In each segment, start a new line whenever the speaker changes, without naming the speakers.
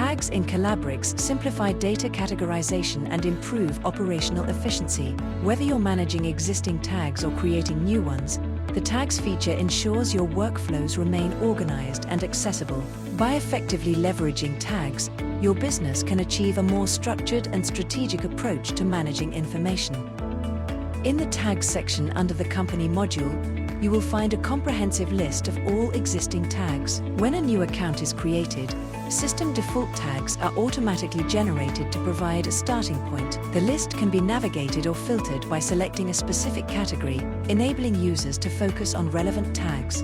Tags in Collabrix simplify data categorization and improve operational efficiency. Whether you're managing existing tags or creating new ones, the Tags feature ensures your workflows remain organized and accessible. By effectively leveraging tags, your business can achieve a more structured and strategic approach to managing information. In the Tags section under the Company module, you will find a comprehensive list of all existing tags. When a new account is created, system default tags are automatically generated to provide a starting point. The list can be navigated or filtered by selecting a specific category, enabling users to focus on relevant tags.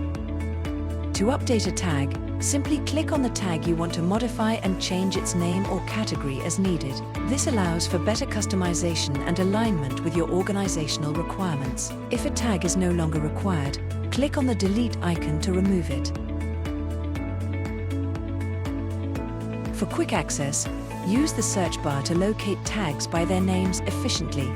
To update a tag, simply click on the tag you want to modify and change its name or category as needed. This allows for better customization and alignment with your organizational requirements. If a tag is no longer required, click on the delete icon to remove it. For quick access, use the search bar to locate tags by their names efficiently.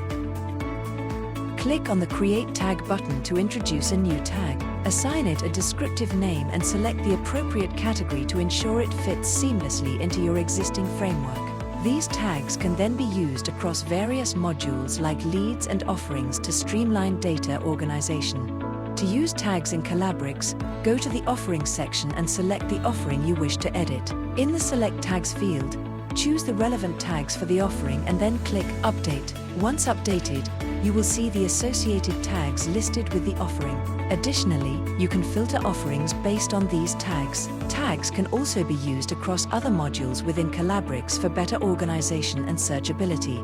Click on the Create Tag button to introduce a new tag. Assign it a descriptive name and select the appropriate category to ensure it fits seamlessly into your existing framework. These tags can then be used across various modules like leads and offerings to streamline data organization. To use tags in Collabrix, go to the Offerings section and select the offering you wish to edit. In the Select Tags field, choose the relevant tags for the offering and then click Update. Once updated, you will see the associated tags listed with the offering. Additionally, you can filter offerings based on these tags. Tags can also be used across other modules within Collabrix for better organization and searchability.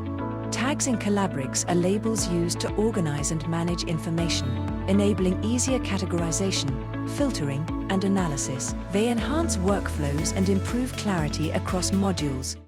Tags in Collabrix are labels used to organize and manage information, enabling easier categorization, filtering, and analysis. They enhance workflows and improve clarity across modules.